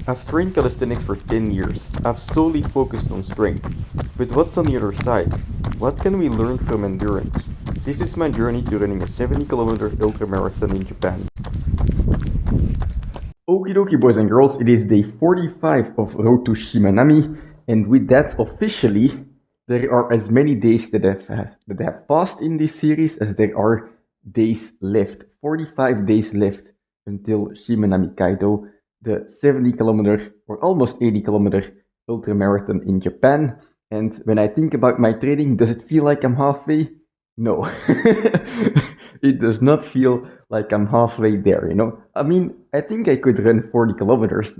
I've trained calisthenics for 10 years. I've solely focused on strength. But what's on the other side? What can we learn from endurance? This is my journey to running a 70-kilometer ultramarathon in Japan. Okie dokie, boys and girls, it is day 45 of Road to Shimanami, and with that, officially, there are as many days that have passed in this series as there are days left. 45 days left until Shimanami Kaido, the 70-kilometer or almost 80-kilometer ultramarathon in Japan. And when I think about my training, does it feel like I'm halfway? No. It does not feel like I'm halfway there, you know? I mean, I think I could run 40 kilometers.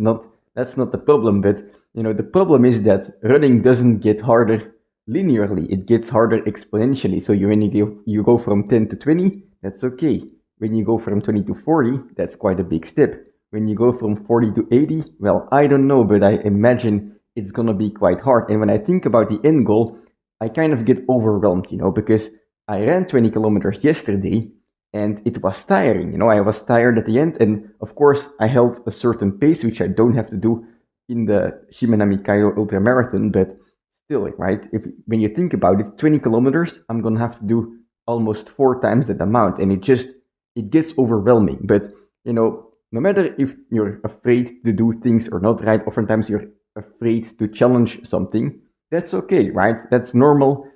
That's not the problem, but, you know, the problem is that running doesn't get harder linearly. It gets harder exponentially. So when you go from 10 to 20, that's okay. When you go from 20 to 40, that's quite a big step. When you go from 40 to 80, well, I don't know, but I imagine it's gonna be quite hard. And when I think about the end goal, I kind of get overwhelmed, you know, because I ran 20 kilometers yesterday and it was tiring, you know, I was tired at the end. And of course, I held a certain pace, which I don't have to do in the Shimanami Kaido Ultra Marathon, but still, right? When you think about it, 20 kilometers, I'm gonna have to do almost 4 times that amount, and it gets overwhelming. But you know, no matter if you're afraid to do things or not, right? Oftentimes you're afraid to challenge something. That's okay, right? That's normal.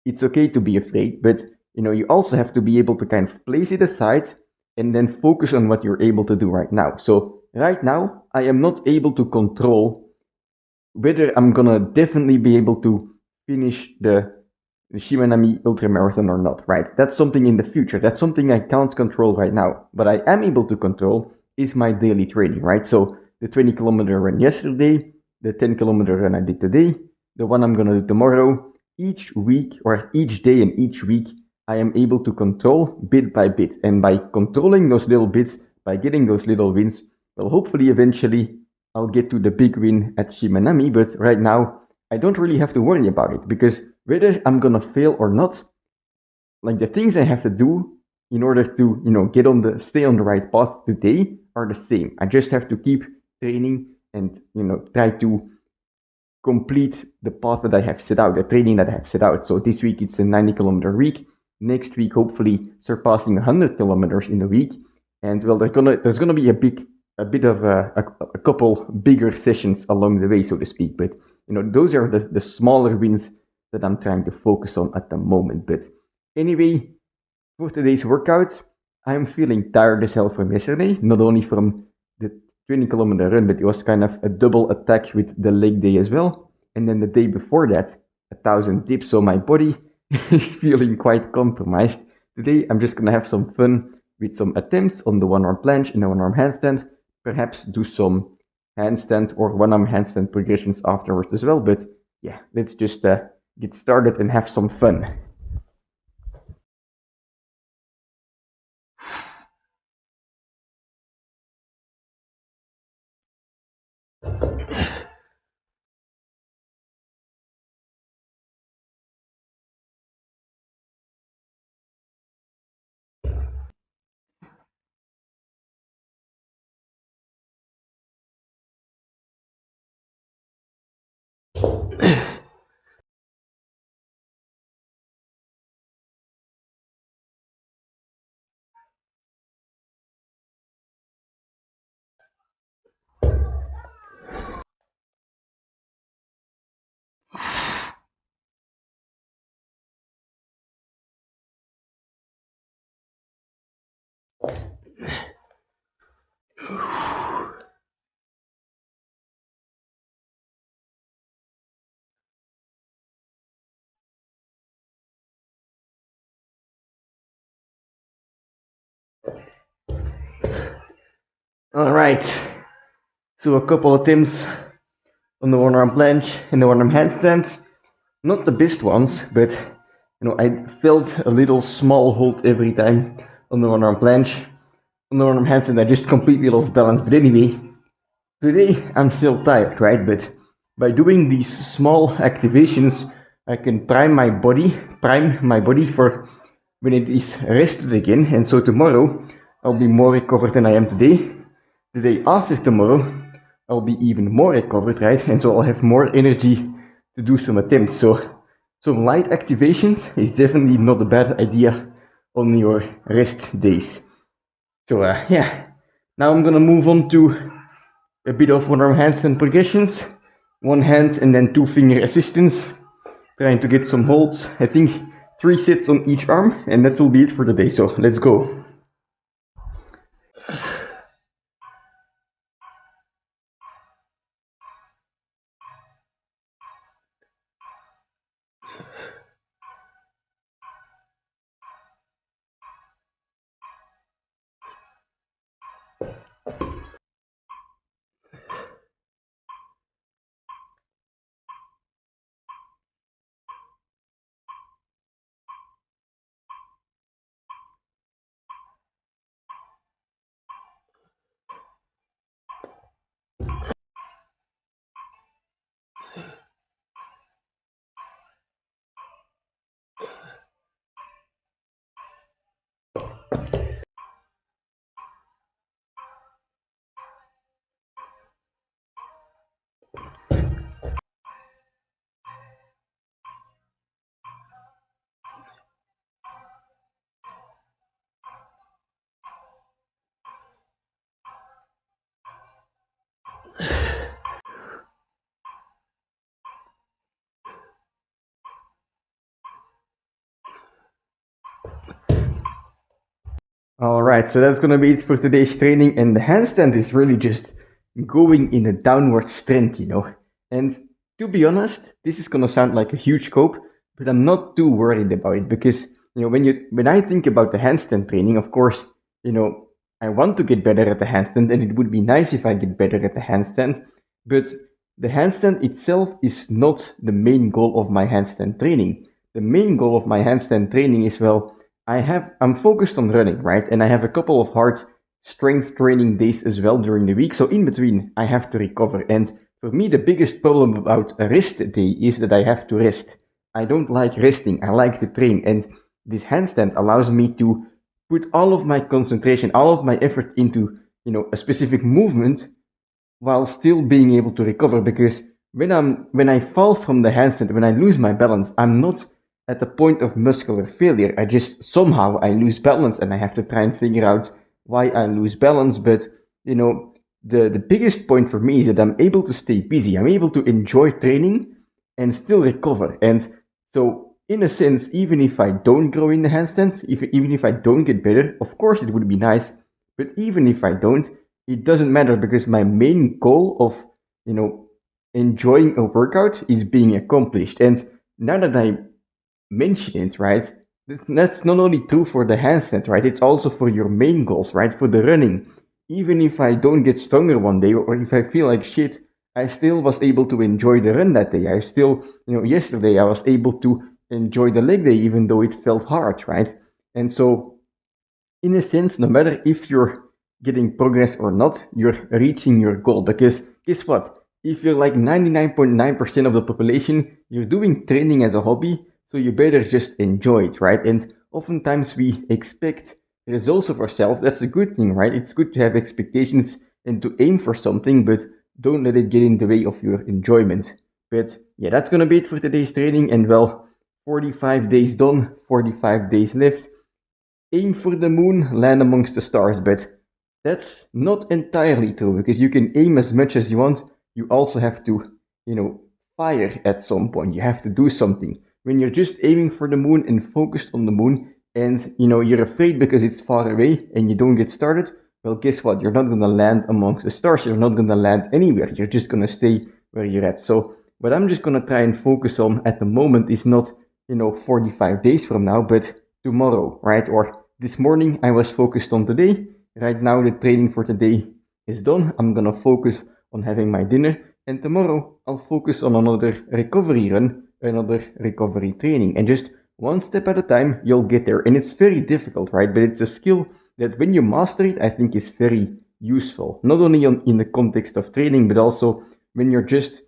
It's okay to be afraid, but you know, you also have to be able to kind of place it aside and then focus on what you're able to do right now. So right now, I am not able to control whether I'm gonna definitely be able to finish the Shimanami Ultramarathon or not, right? That's something in the future. That's something I can't control right now. But I am able to control is my daily training, right? So the 20-kilometer run yesterday, the 10-kilometer run I did today, the one I'm gonna do tomorrow, each week or each day and each week, I am able to control bit by bit. And by controlling those little bits, by getting those little wins, well, hopefully eventually I'll get to the big win at Shimanami, but right now I don't really have to worry about it because whether I'm gonna fail or not, like the things I have to do in order to, you know, stay on the right path today are the same. I just have to keep training and, you know, try to complete the path that I have set out, the training that I have set out. So this week it's a 90-kilometer week. Next week, hopefully surpassing 100 kilometers in a week. And well, there's gonna be a bit of a couple bigger sessions along the way, so to speak. But you know, those are the smaller wins that I'm trying to focus on at the moment. But anyway, for today's workout, I'm feeling tired as hell from yesterday, not only from the 20-kilometer run, but it was kind of a double attack with the leg day as well. And then the day before that, 1,000 dips, so my body is feeling quite compromised. Today, I'm just gonna have some fun with some attempts on the one-arm planche and the one-arm handstand, perhaps do some handstand or one-arm handstand progressions afterwards as well. But yeah, let's just get started and have some fun. All right, so a couple attempts on the one-arm planche and the one-arm handstand. Not the best ones, but you know, I felt a little small hold every time on the one-arm planche. On the one-arm handstand, I just completely lost balance. But anyway, today I'm still tired, right? But by doing these small activations, I can prime my body for when it is rested again. And so tomorrow I'll be more recovered than I am today. The day after tomorrow, I'll be even more recovered, right? And so I'll have more energy to do some attempts. So some light activations is definitely not a bad idea on your rest days. So yeah, now I'm gonna move on to a bit of one arm handstand progressions, one hand and then two finger assistance, trying to get some holds. I think 3 sets on each arm, and that will be it for the day. So let's go. All right, so that's gonna be it for today's training, and the handstand is really just going in a downward strength, And to be honest, this is gonna sound like a huge scope, but I'm not too worried about it because when I think about the handstand training, of course, I want to get better at the handstand, and it would be nice if I get better at the handstand, but the handstand itself is not the main goal of my handstand training. The main goal of my handstand training is, well, I'm focused on running, right? And I have a couple of hard strength training days as well during the week. So in between, I have to recover. And for me, the biggest problem about a rest day is that I have to rest. I don't like resting. I like to train. And this handstand allows me to put all of my concentration, all of my effort into, a specific movement while still being able to recover, because when I fall from the handstand, when I lose my balance, I'm not at the point of muscular failure. I just somehow I lose balance, and I have to try and figure out why I lose balance. But the biggest point for me is that I'm able to stay busy. I'm able to enjoy training and still recover. And so in a sense, even if I don't grow in the handstand, even if I don't get better, of course it would be nice. But even if I don't, it doesn't matter, because my main goal of enjoying a workout is being accomplished. And now that I mention it, right, that's not only true for the handstand, right? It's also for your main goals, right? For the running. Even if I don't get stronger one day, or if I feel like shit, I still was able to enjoy the run that day. I still, yesterday I was able to enjoy the leg day, even though it felt hard, right? And so in a sense, no matter if you're getting progress or not, you're reaching your goal. Because guess what? If you're like 99.9% of the population, you're doing training as a hobby, so you better just enjoy it, right? And oftentimes we expect results of ourselves. That's a good thing, right? It's good to have expectations and to aim for something, but don't let it get in the way of your enjoyment. But yeah, that's gonna be it for today's training. And well, 45 days done, 45 days left. Aim for the moon, land amongst the stars, but that's not entirely true, because you can aim as much as you want. You also have to, fire at some point. You have to do something. When you're just aiming for the moon and focused on the moon, and you're afraid because it's far away and you don't get started, well, guess what? You're not gonna land amongst the stars. You're not gonna land anywhere. You're just gonna stay where you're at. So what I'm just gonna try and focus on at the moment is not, 45 days from now, but tomorrow, right? Or this morning I was focused on today. Right now the training for today is done. I'm gonna focus on having my dinner, and tomorrow I'll focus on another recovery run, another recovery training, and just one step at a time you'll get there. And it's very difficult, right? But it's a skill that when you master it, I think is very useful. Not only in the context of training, but also when you're just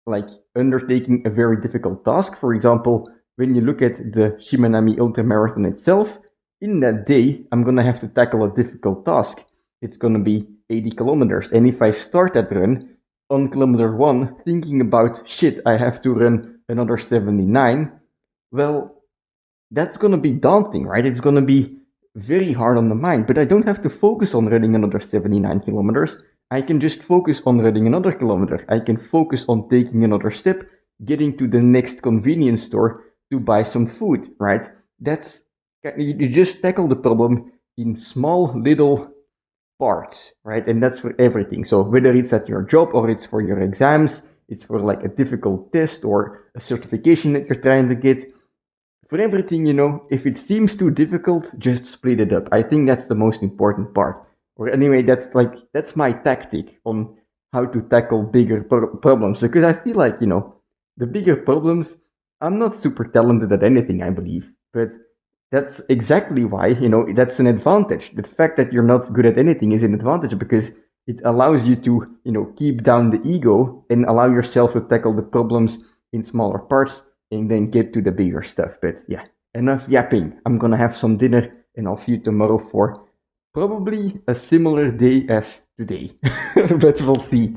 like undertaking a very difficult task. For example, when you look at the Shimanami ultramarathon itself, in that day, I'm gonna have to tackle a difficult task. it's gonna be 80 kilometers. And if I start that run on kilometer 1 thinking about shit, I have to run another 79, well, that's gonna be daunting, right? It's gonna be very hard on the mind, but I don't have to focus on running another 79 kilometers. I can just focus on running another kilometer. I can focus on taking another step, getting to the next convenience store to buy some food, right? That's you just tackle the problem in small little parts, right? And that's for everything. So whether it's at your job or it's for your exams, it's for like a difficult test or a certification that you're trying to get, for everything, if it seems too difficult, just split it up. I think that's the most important part. Or anyway, that's my tactic on how to tackle bigger problems. Because I feel like, the bigger problems, I'm not super talented at anything, I believe. But that's exactly why, that's an advantage. The fact that you're not good at anything is an advantage because it allows you to, keep down the ego and allow yourself to tackle the problems in smaller parts and then get to the bigger stuff. But yeah, enough yapping. I'm gonna have some dinner and I'll see you tomorrow for probably a similar day as today. But we'll see.